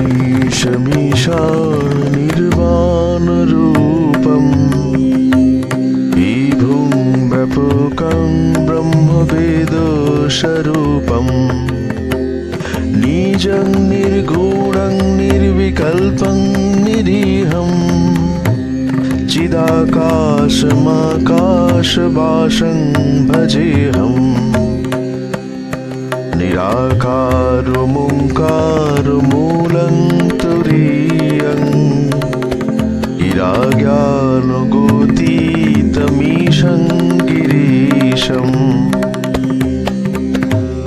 नमामीशमीशा निर्वाणरूपम् विभुं व्यापकं ब्रह्मवेदस्वरूपम् निजं निर्गुणं निर्विकल्पं निरीहम् चिदाकाशमाकाशवासं भजेऽहम् निराकारमोङ्कारमूलं तुरीयं गिराज्ञानगोतीतमीशं गिरीशं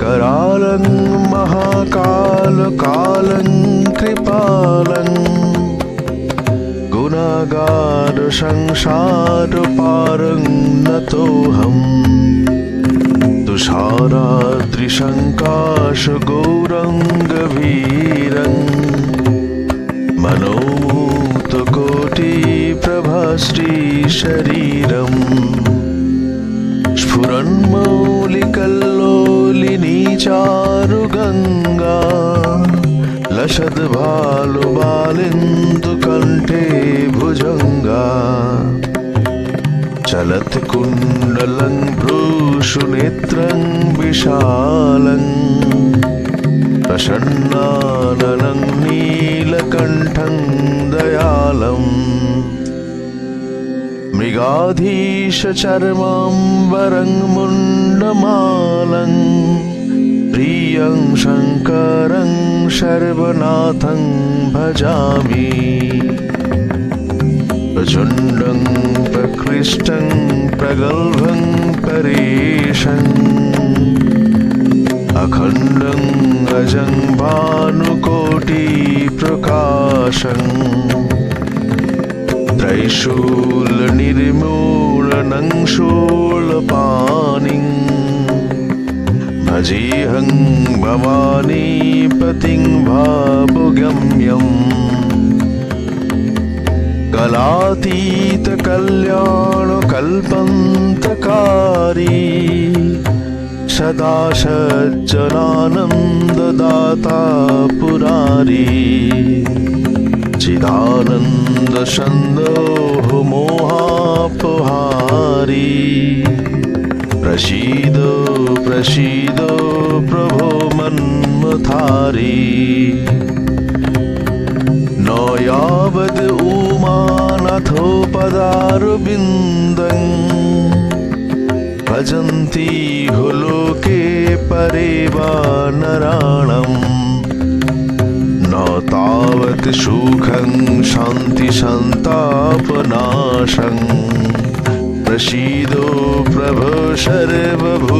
करालं महाकालकालं कृपालं गुणागारसंसारपारं नतोऽहम् तुषाराद्रिशङ्काशगौरङ्गभीरं मनोमुक्तकोटिप्रभाश्रीशरीरम् स्फुरन्मौलिकल्लोलिनी चारुगङ्गा लसद्भालुबालिन्दुकण्ठे भुजङ्गा चलति कुण्डलं भ्रूषुनेत्रं विशालं प्रसन्नाननं नीलकण्ठं दयालम् मृगाधीशचर्माम्बरं मुण्डमालं प्रियं शङ्करं सर्वनाथं भजामि प्रचण्डं प्रकृष्टं प्रगल्भं परेशम् अखण्डं अजं भानुकोटिप्रकाशं त्रैशूलनिर्मूलनं शूलपाणिं भजेऽहं भवानीपतिं भावगम्यम् कलातीतकल्याणकल्पन्तकारी सदा सज्जनानन्ददाता पुरारी चिदानन्दसन्दोहमोहापहारी प्रसीदो प्रसीदो प्रभो मन्मथारी न यावद् उमानाथो पदारविन्दं भजन्ति लोके परे वा नराणम् न तावत् सुखं शान्तिसन्तापनाशं प्रसीदो प्रभो सर्वभूताधिवासम्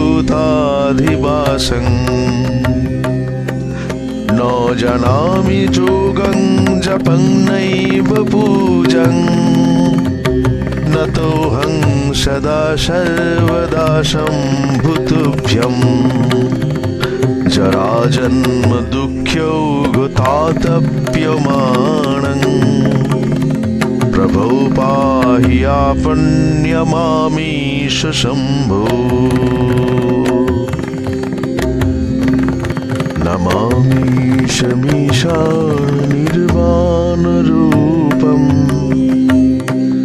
न जानामि योगं जपं नैव पूजं नतोऽहं सदा सर्वदा शम्भुतुभ्यं जराजन्म दुःख्यौघतातप्यमानं प्रभो पाहि आपन्यमामीश शम्भो नमामीशमीशा निर्वाणरूपं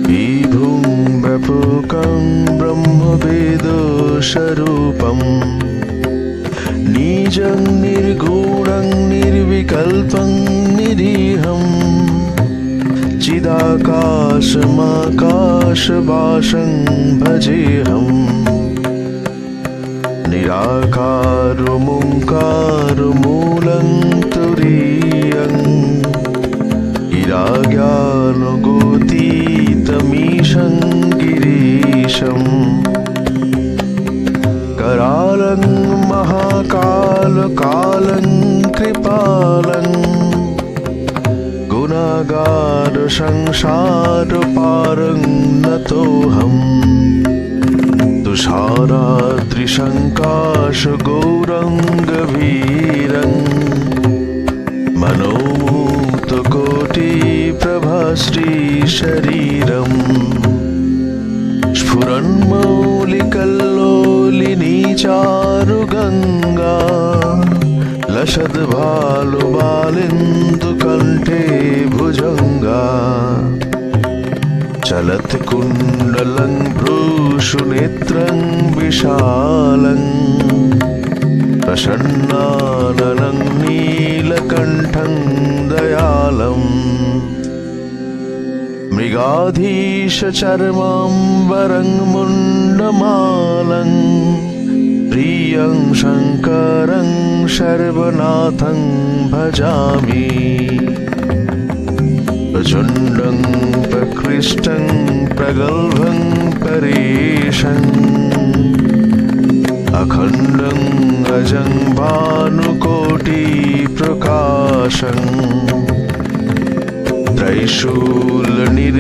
विभुं व्यापकं ब्रह्मवेदस्वरूपं निजं निर्गुणं निर्विकल्पं निरीहं चिदाकाशमाकाशवासं भजेऽहम् निराकारमोङ्कारमूलं तुरीयं गिराज्ञानगोतीतमीशं गिरीशं करालं महाकालकालं कृपालं गुणागार संसारपारं नतोऽहम् तुषाराद्रिशङ्काशगौरङ्गवीरं मनोमुक्तकोटिप्रभाश्रीशरीरम् स्फुरन्मौलिकल्लोलिनी चारुगङ्गा लसद्भालुबालिन्दुकण्ठे भुजङ्गा चलत्कुण्डलं भ्रूषुनेत्रं विशालं प्रसन्नाननं नीलकण्ठं दयालम् मृगाधीशचर्माम्बरं मुण्डमालं प्रियं शङ्करं सर्वनाथं भजामि प्रचण्डं प्रकृष्टं प्रगल्भं परेशम् अखण्डं अजं भानुकोटिप्रकाशम्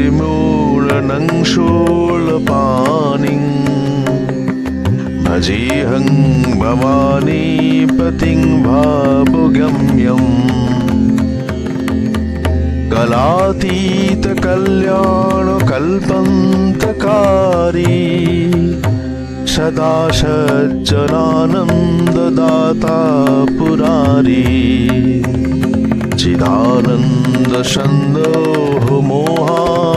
त्रैशूलनिर्मूलनं शूलपाणिं भजेऽहं भवानीपतिं भावगम्यम् कलातीतकल्याणकल्पन्तकारी सदा सज्जनानन्ददाता पुरारी चिदानन्दसन्दोह मोहापहारी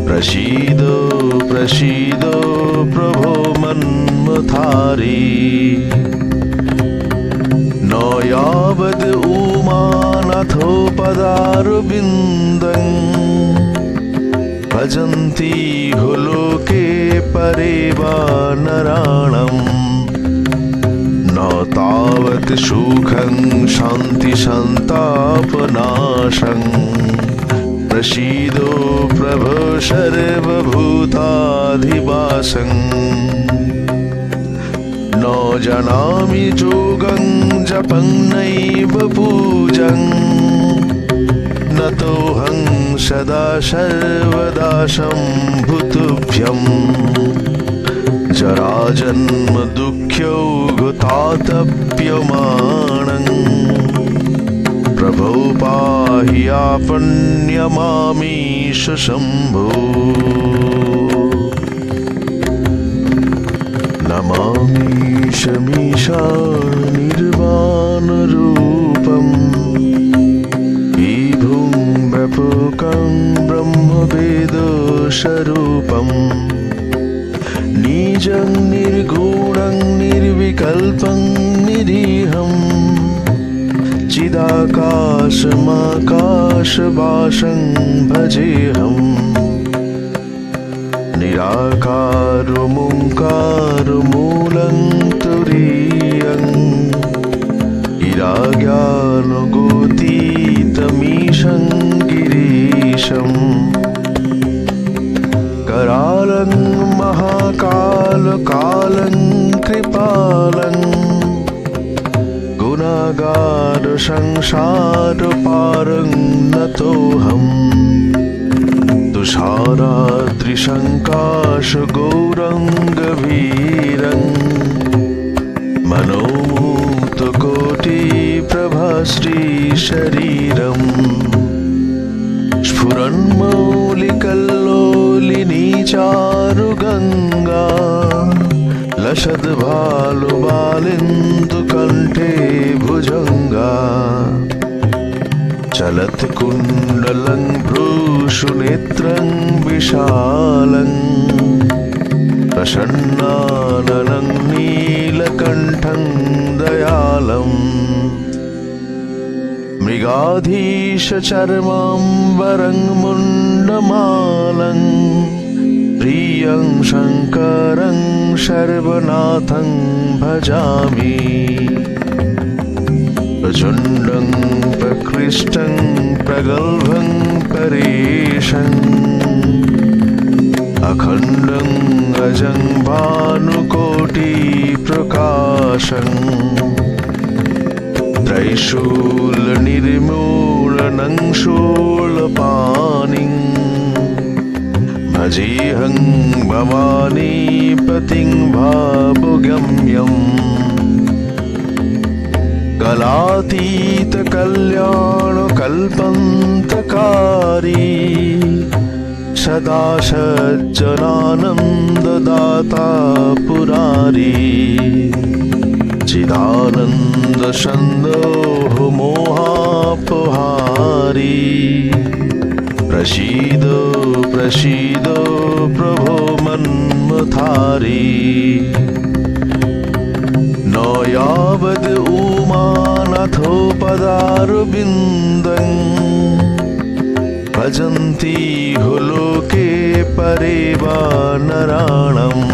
प्रसीदो प्रसीदो प्रभो मन्मथारी न यावद् उमानाथोपदारविन्दं भजन्ति हो लोके परे वा नराणम् न तावत् सुखं शान्तिसन्तापनाशं प्रसीदो प्रभो सर्वभूताधिवासं न जानामि योगं जपं नैव पूजं नतोऽहं सदा सर्वदा शम्भुतुभ्यम् जराजन्म दुःख्यौघतातप्यमानं प्रभो पाहि आपन्यमामीश शम्भो नमामीशमीशा निर्वाणरूपम् विभुं व्यापकं ब्रह्मवेदस्वरूपम् निजं निर्गुणं निर्विकल्पं निरीहं चिदाकाशमाकाशवासं भजेऽहम् निराकारमोङ्कारमूलं तुरीयं गिराज्ञानगोतीतमीशं गिरीशम् करालं महाकालकालं कृपालं गुणागारसंसारपारं नतोऽहम् तुषाराद्रिशङ्काशगौरङ्गवीरं मनोमुक्तकोटिप्रभाश्रीशरीरम् स्फुरन्मौलिकल्लोलिनी चारुगङ्गा लसद्भालुबालिन्दुकण्ठे भुजङ्गा चलत्कुण्डलं भ्रूषुनेत्रं विशालं प्रसन्नाननं नीलकण्ठं दयालम् मृगाधीशचर्माम्बरं मुण्डमालं प्रियं शङ्करं सर्वनाथं भजामि प्रचण्डं प्रकृष्टं प्रगल्भं परेशम् अखण्डं अजं भानुकोटिप्रकाशम् त्रैशूलनिर्मूलनं शूलपाणिं भजेऽहं भवानीपतिं भावगम्यम् कलातीतकल्याणकल्पन्तकारी सदा सज्जनानन्ददाता पुरारी चिदानन्दसन्दोह मोहापहारी प्रसीदो प्रसीदो प्रभो मन्मथारी न यावद् उमानाथोपदारविन्दं भजन्ति लोके परे वा नराणाम्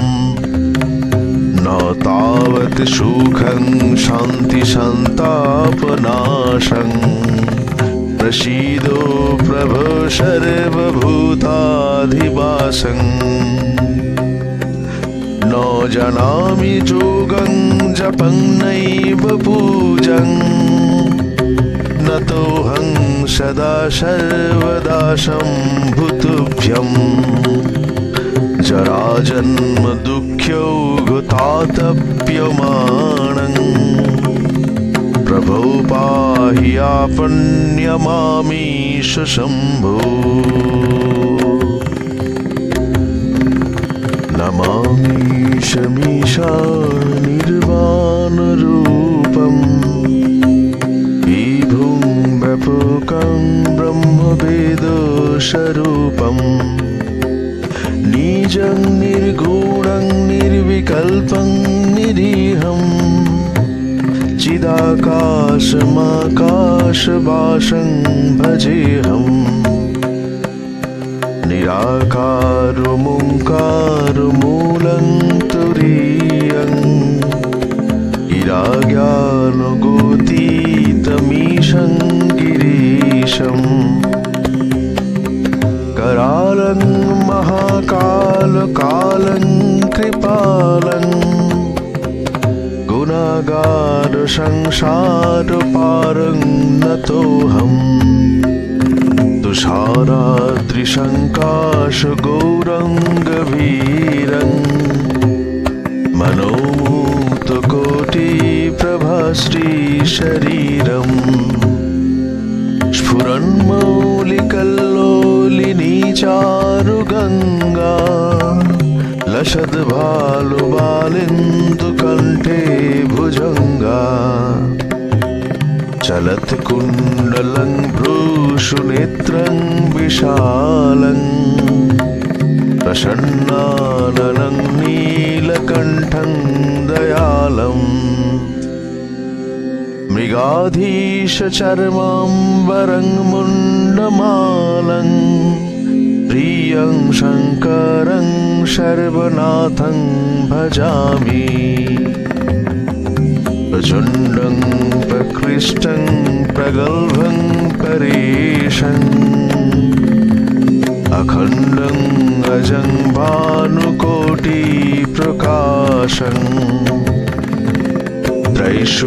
न तावत् सुखं शान्तिसन्तापनाशं प्रसीदो प्रभो सर्वभूताधिवासं न जानामि योगं जपं नैव पूजं नतोऽहं सदा सर्वदा शम्भुतुभ्यम् जराजन्म दुःख्यौघतातप्यमानं प्रभो पाहि आपन्यमामीश शम्भो नमामीशमीशा निर्वाणरूपं विभुं व्यापकं ब्रह्मवेदस्वरूपम् निजं निर्गुणं निर्विकल्पं निरीहं चिदाकाशमाकाशवासं भजेऽहं निराकारमोङ्कारमूलं तुरीयं गिराज्ञानगोतीतमीशं गिरीशम् करालं महाकालकालं कृपालं गुणागारसंसारपारं नतोऽहम् तुषाराद्रिसङ्काशगौरङ्गभीरं मनोमुक्तकोटिप्रभाश्रीशरीरम् स्फुरन्मौलिकल्लोलिनी चारुगङ्गा लसद्भालुबालिन्दुकण्ठे भुजङ्गा चलत्कुण्डलं भ्रूषुनेत्रं विशालं प्रसन्नाननं नीलकण्ठं दयालम् मृगाधीशचर्माम्बरं मुण्डमालं प्रियं शङ्करं सर्वनाथं भजामि प्रचण्डं प्रकृष्टं प्रगल्भं परेशम् अखण्डं अजं भानुकोटिप्रकाशम् त्रैशूलनिर्मूलनं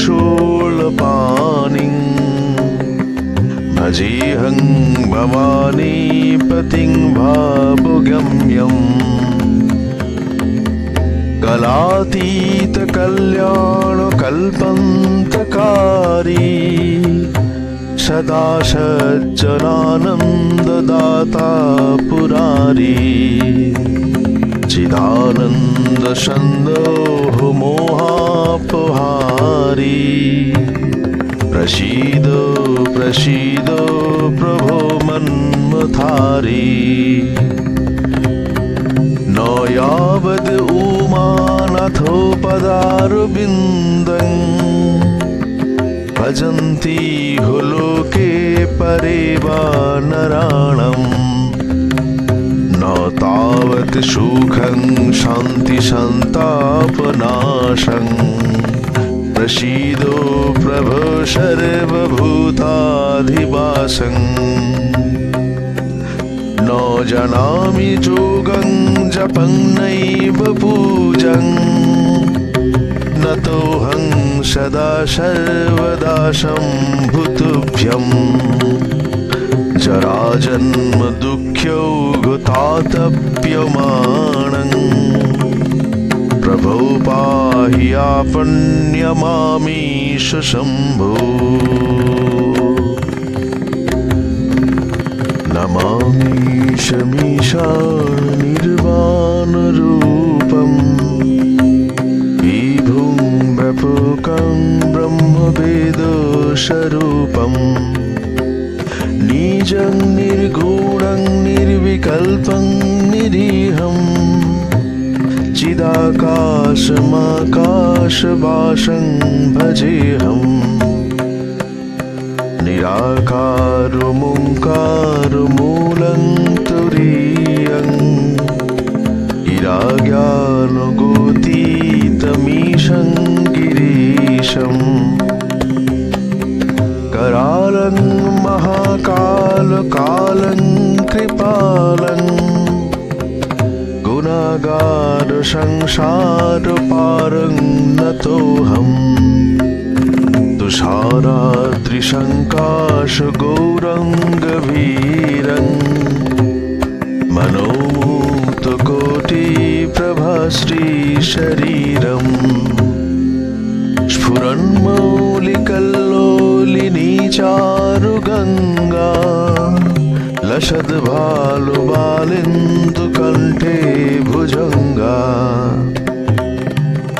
शूलपाणिं भजेऽहं भवानीपतिं भावगम्यम् कलातीतकल्याणकल्पन्तकारी सदा सज्जनानन्ददाता पुरारी चिदानन्दसन्दोह मोहापहारी प्रसीदो प्रसीदो प्रभो मन्मथारी न यावद् उमानाथोपदारविन्दं भजन्ति लोके परे वा नराणाम् न तावत् सुखं शान्तिसन्तापनाशं प्रसीदो प्रभो सर्वभूताधिवासं न जानामि योगं जपं नैव पूजं नतोऽहं सदा सर्वदा शम्भुतुभ्यम् जराजन्म दुःख्यौघतातप्यमाणं प्रभो पाहि आपन्यमामीश शम्भो नमामीशमीशाननिर्वाणरूपं विभुं व्यापकं ब्रह्मवेदस्वरूपं निजं निर्गुणं निर्विकल्पं निरीहं चिदाकाशमाकाशवासं भजेऽहम् निराकारमोङ्कारमूलं तुरीयं गिराज्ञानगोतीतमीशं गिरीशम् करालं महाकालकालं कृपालं गुणागारसंसारपारं नतोऽहम् तुषाराद्रिशङ्काशगौरङ्गभीरं मनोमुक्तकोटिप्रभाश्रीशरीरम् स्फुरन्मौलिकल्लोलिनी चारुगङ्गा लसद्भालुबालिन्दुकण्ठे भुजङ्गा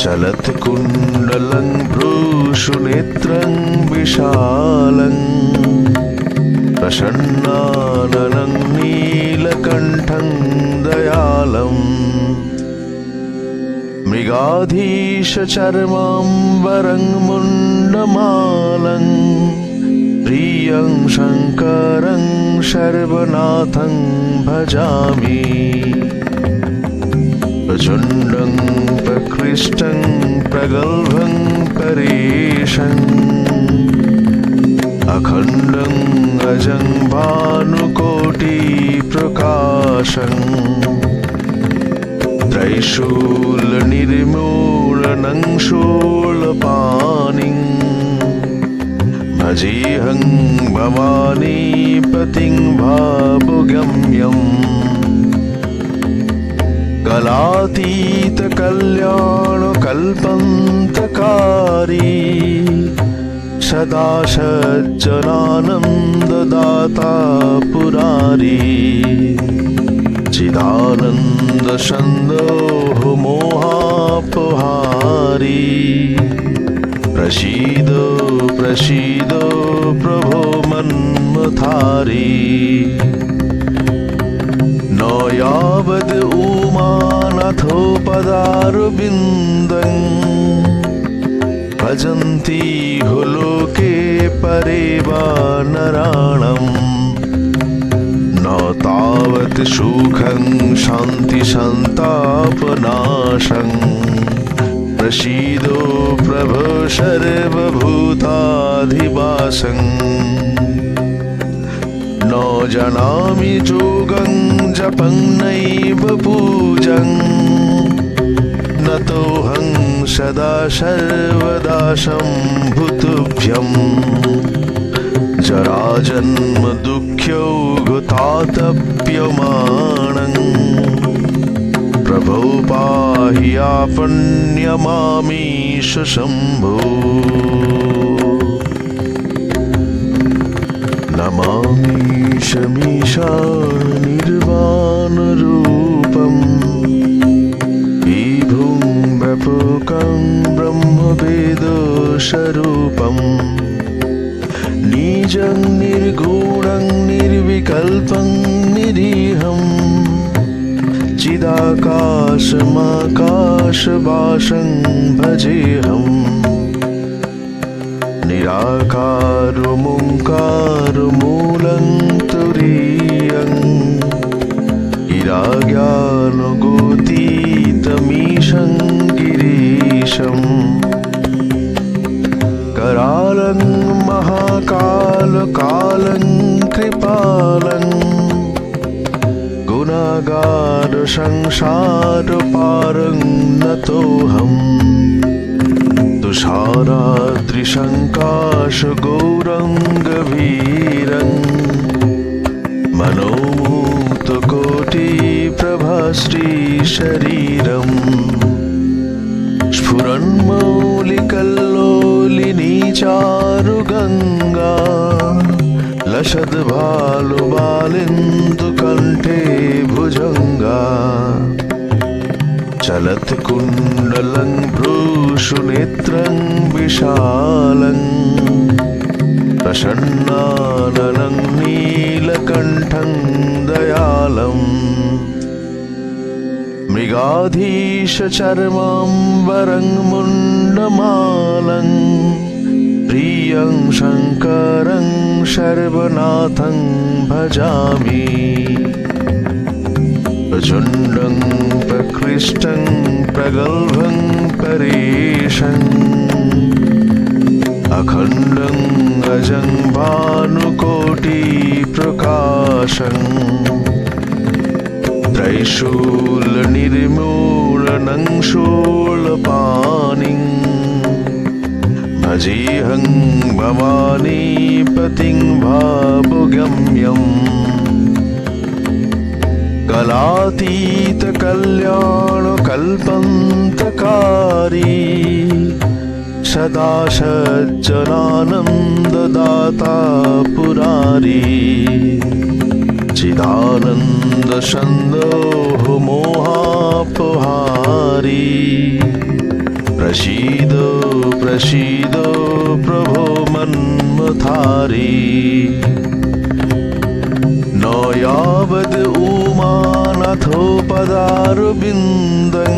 चलत्कुण्डलं भ्रूषुनेत्रं विशालं प्रसन्नाननं नीलकण्ठं दयालम् मृगाधीशचर्माम्बरं मुण्डमालं प्रियं शङ्करं सर्वनाथं भजामि प्रचण्डं प्रकृष्टं प्रगल्भं परेशम् अखण्डं अजं भानुकोटिप्रकाशम् त्रैशूलनिर्मूलनं शूलपाणिं भजेऽहं भवानीपतिं भावगम्यम् कलातीतकल्याणकल्पन्तकारी सदा सज्जनानन्ददाता पुरारी चिदानन्दसन्दोहमोहापहारी प्रसीद प्रसीद प्रभो मन्मथारी न यावद् उमानाथो पदारविन्दं भजन्ति हो लोके परे वा नराणाम् न तावत् सुखं शान्तिसन्तापनाशं प्रसीदो प्रभो सर्वभूताधिवासं न जानामि योगं जपं नैव पूजं नतोऽहं सदा सर्वदा शम्भुतुभ्यम् जराजन्म दुःख्यौघतातप्यमाणं प्रभो पाहि आपन्यमामीश शम्भो नमामीशमीशाननिर्वाणरूपं विभुं व्यापकं ब्रह्मवेदस्वरूपं निजं निर्गुणं निर्विकल्पं निरीहं चिदाकाशमाकाशवासं भजेऽहम् निराकारमोङ्कारमूलं तुरीयं गिराज्ञानगोतीतमीशं गिरीशम् करालं महाकालकालं कृपालं गुणागारसंसारपारं नतोऽहम् तुषाराद्रिशङ्काशगौरङ्गभीरम् मनोमुक्तकोटिप्रभाश्रीशरीरम् स्फुरन्मौलिकल्लोलिनी चारुगङ्गा लसद्भालुबालिन्दुकण्ठे भुजङ्गा चलत्कुण्डलं भ्रूषुनेत्रं विशालं प्रसन्नाननं नीलकण्ठं दयालम् मृगाधीशचर्माम्बरं मुण्डमालं प्रियं शङ्करं सर्वनाथं भजामि प्रचण्डं प्रकृष्टं प्रगल्भं परेशम् अखण्डं अजं भानुकोटिप्रकाशम् त्रैशूलनिर्मूलनं शूलपाणिं भजेऽहं भवानीपतिं भावगम्यम् कलातीतकल्याणकल्पन्तकारी सदा सज्जनानन्ददाता पुरारी चिदानन्दसन्दोहमोहापहारी प्रसीद प्रसीद प्रभो मन्मथारी न यावद् उमानाथोपदारविन्दं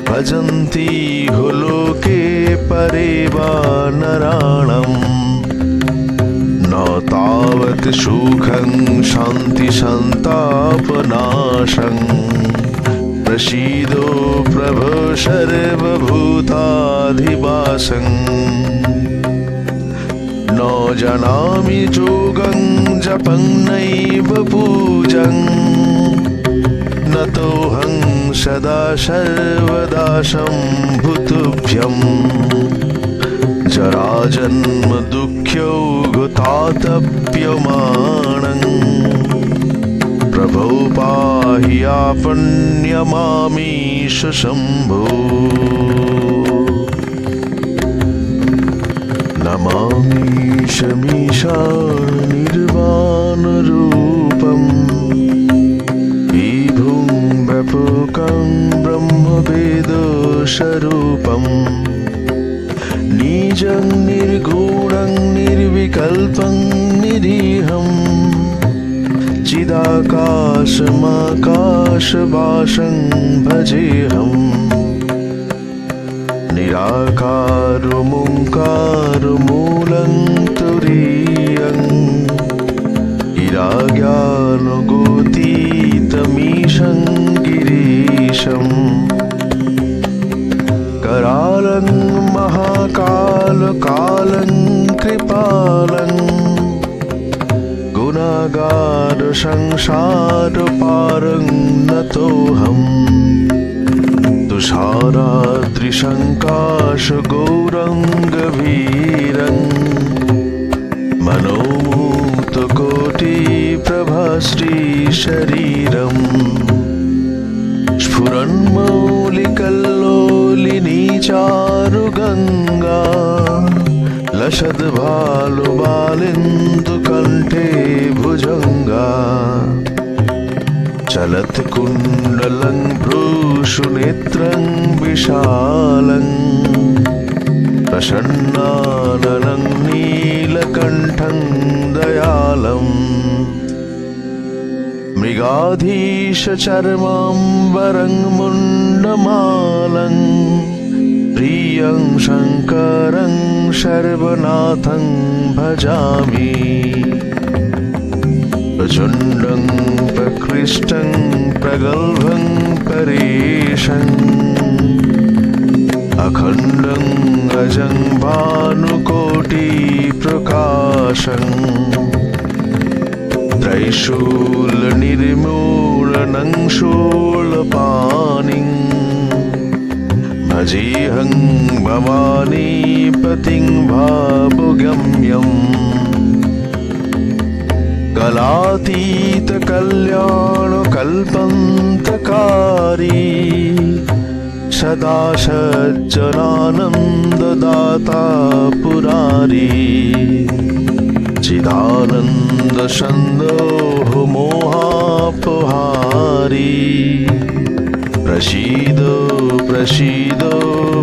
भजन्ति हो लोके परे वा नराणम् न तावत् सुखं शान्तिसन्तापनाशं प्रसीदो प्रभो सर्वभूताधिवासं न जानामि योगं जपं नैव पूजं नतोऽहं सदा सर्वदा शम्भुतुभ्यम् जराजन्मदुःख्यौघतातप्यमाणं प्रभो पाहि आपन्यमामीश शम्भो नमामीशमीशानिर्वाणरूपं विभुं व्यापकं ब्रह्मवेदस्वरूपम् निजं निर्गुणं निर्विकल्पं निरीहं चिदाकाशमाकाशवासं भजेऽहम् निराकारमोङ्कारमूलं तुरीयं गिराज्ञानगोतीतमीशं गिरीशम् करालं महाकालकालं कृपालं गुणागारसंसारपारं नतोऽहम् तुषाराद्रिशङ्काशगौरङ्गभीरं मनोमुक्तकोटिप्रभाश्रीशरीरम् स्फुरन्मौलिकल्लोलिनी चारुगङ्गा लसद्भालुबालिन्दुकण्ठे भुजङ्गा चलत्कुण्डलं भ्रूषुनेत्रं विशालं प्रसन्नाननं नीलकण्ठं दयालम् मृगाधीशचर्माम्बरं मुण्डमालं प्रियं शङ्करं सर्वनाथं भजामि प्रचण्डं प्रकृष्टं प्रगल्भं परेशम् अखण्डं अजं भानुकोटिप्रकाशम् त्रैशूलनिर्मूलनं शूलपाणिं भजेऽहं भवानीपतिं भावगम्यम् कलातीतकल्याणकल्पन्तकारी सदा सज्जनानन्ददाता पुरारी चिदानन्दसन्दोह मोहापहारी प्रसीदो प्रसीदो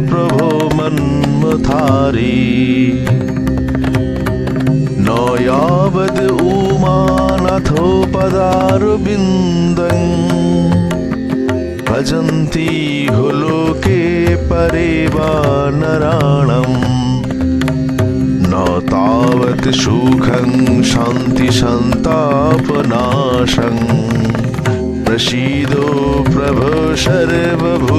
प्रभो मन्मथारी न यावद् उमानाथो पदारविन्दं भजन्ति लोके परे वा नराणम् न तावत् सुखं शान्तिसन्तापनाशं प्रसीदो प्रभो सर्वभूताधिवासं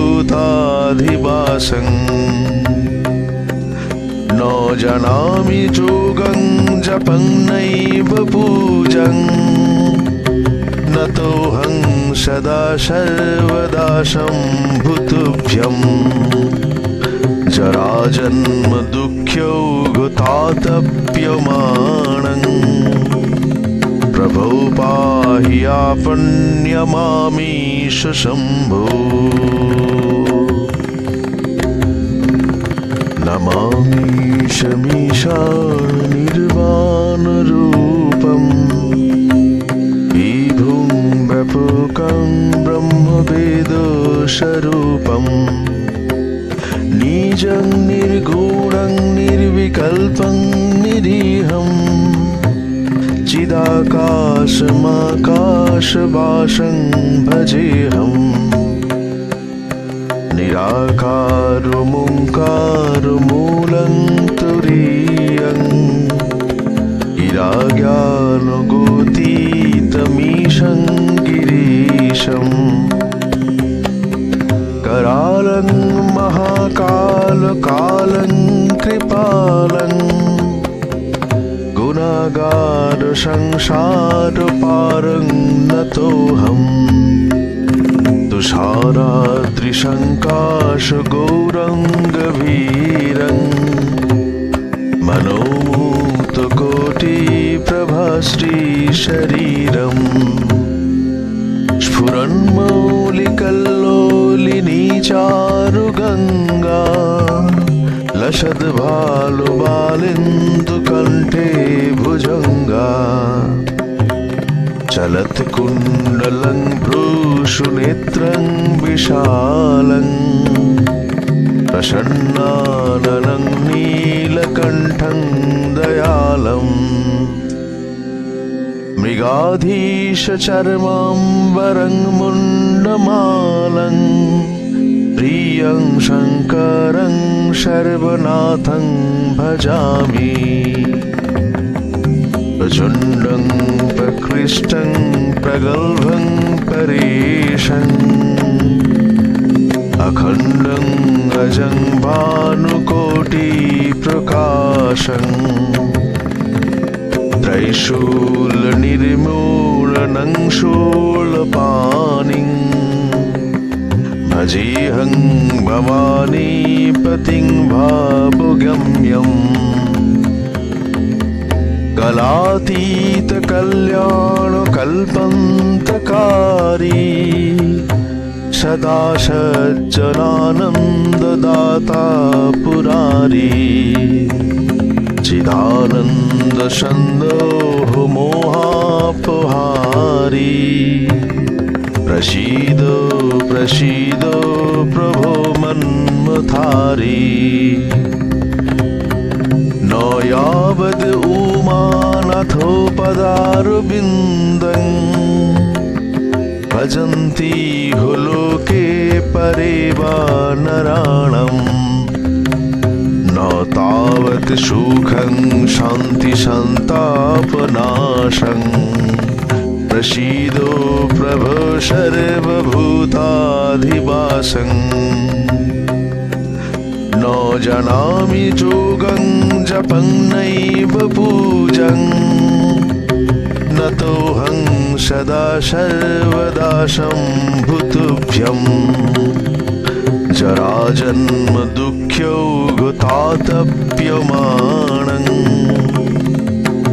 न जानामि योगं जपं नैव पूजं नतोऽहं सदा सर्वदा शम्भुतुभ्यम् जराजन्म दुःख्यौघतातप्यमानं प्रभो पाहि आपन्यमामीश शम्भो नमामीशमीशाननिर्वाणरूपं विभुं व्यापकं ब्रह्मवेदस्वरूपम् निजं निर्गुणं निर्विकल्पं निरीहं चिदाकाशमाकाशवासं भजेऽहं निराकारमोङ्कारमूलं तुरीयं गिराज्ञानगोतीतमीशं गिरीशम् करालं महाकालकालं कृपालं गुणागारसंसारपारं नतोऽहं तुषाराद्रिसङ्काशगौरङ्गभीरं मनोमुक्तकोटिप्रभाश्रीशरीरम् स्फुरन्मौलिकल्लोलिनी चारुगङ्गा लसद्भालुबालिन्दुकण्ठे भुजङ्गा चलत्कुण्डलं भ्रूषुनेत्रं विशालं प्रसन्नाननं नीलकण्ठं दयालम् मृगाधीशचर्माम्बरं मुण्डमालं प्रियं शङ्करं सर्वनाथं भजामि प्रचण्डं प्रकृष्टं प्रगल्भं परेशम् अखण्डं अजं भानुकोटिप्रकाशम् त्रैशूलनिर्मूलनं शूलपाणिं भजेऽहं भवानीपतिं भावगम्यम् कलातीतकल्याणकल्पन्तकारी सदा सज्जनानन्ददाता पुरारी चिदानन्दसन्दोह मोहापहारी प्रसीदो प्रसीदो प्रभो मन्मथारी न यावद् उमानाथो पदारविन्दं भजन्ति लोके परे वा नराणम् न तावत् सुखं शान्तिसन्तापनाशं प्रसीदो प्रभो सर्वभूताधिवासं न जानामि योगं जपं नैव पूजं नतोऽहं सदा सर्वदा शम्भुतुभ्यम् जराजन्म दुःख्यौघतातप्यमाणं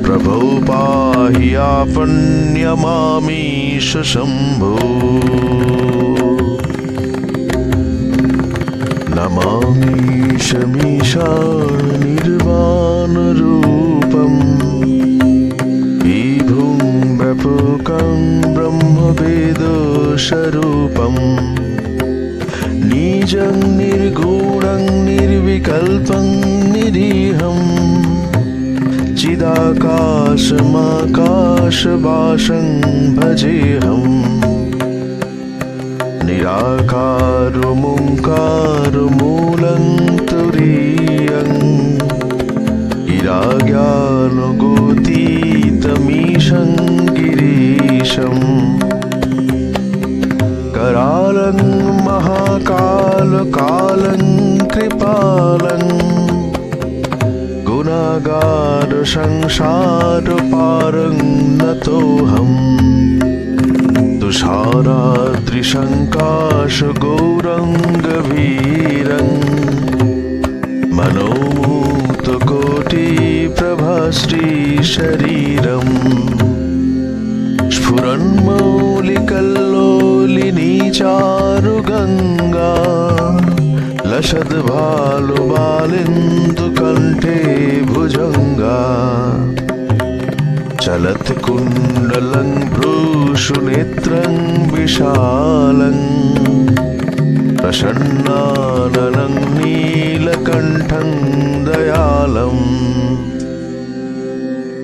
प्रभो पाहि आपन्यमामीश शम्भो नमामीशमीशानिर्वाणरूपम् विभुं व्यापकं ब्रह्मवेदस्वरूपम् निजं निर्गुणं निर्विकल्पं निरीहं चिदाकाशमाकाशवासं भजेऽहम् निराकारमोङ्कारमूलं तुरीयं गिराज्ञानगोतीतमीशं गिरीशम् करालं महाकालकालं कृपालं गुणागारसंसारपारं नतोऽहम् तुषाराद्रिशङ्काशगौरङ्गभीरं मनोमुक्तकोटिप्रभाश्रीशरीरम् स्फुरन्मौलिकल्लोलिनी चारुगङ्गा लसद्भालुबालिन्दुकण्ठे भुजङ्गा चलत्कुण्डलं भ्रूषुनेत्रं विशालं प्रसन्नाननं नीलकण्ठं दयालम्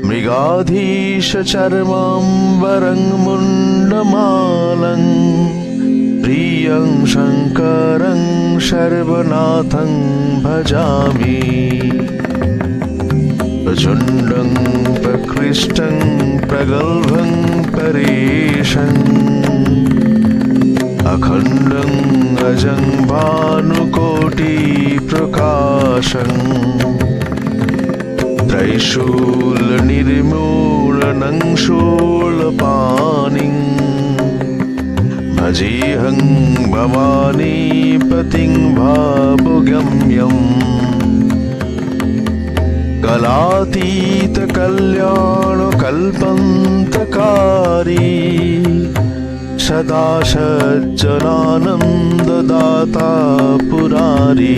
मृगाधीशचर्माम्बरं मुण्डमालं प्रियं शङ्करं सर्वनाथं भजामि प्रचण्डं प्रकृष्टं प्रगल्भं परेशं अखण्डं अजं भानुकोटिप्रकाशं त्रैशूलनिर्मूलनं शूलपाणिं भजेऽहं भवानीपतिं भावगम्यम् कलातीतकल्याणकल्पन्तकारी सदा सज्जनानन्ददाता पुरारी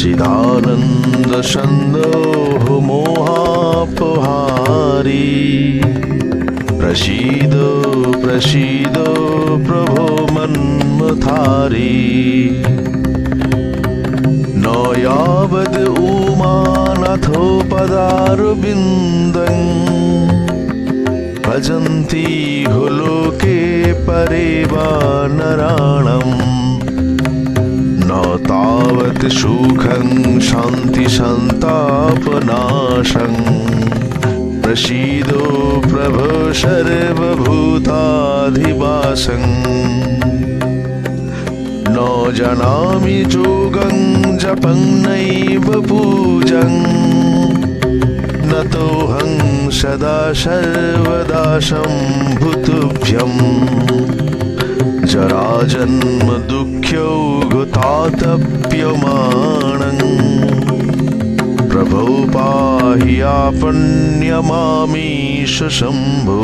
चिदानन्दसन्दोहमोहापहारी प्रसीदो प्रसीदो प्रभो मन्मथारी न यावद् उमानाथोपदारविन्दं भजन्ति हो लोके परे वा नराणाम् न तावत् सुखं शान्तिसन्तापनाशं प्रसीदो प्रभो सर्वभूताधिवासं न जानामि योगं जपं नैव पूजं नतोऽहं सदा सर्वदा शम्भुतुभ्यं जराजन्म दुःख्यौघतातप्यमाणं प्रभो पाहि आपन्यमामीश शम्भो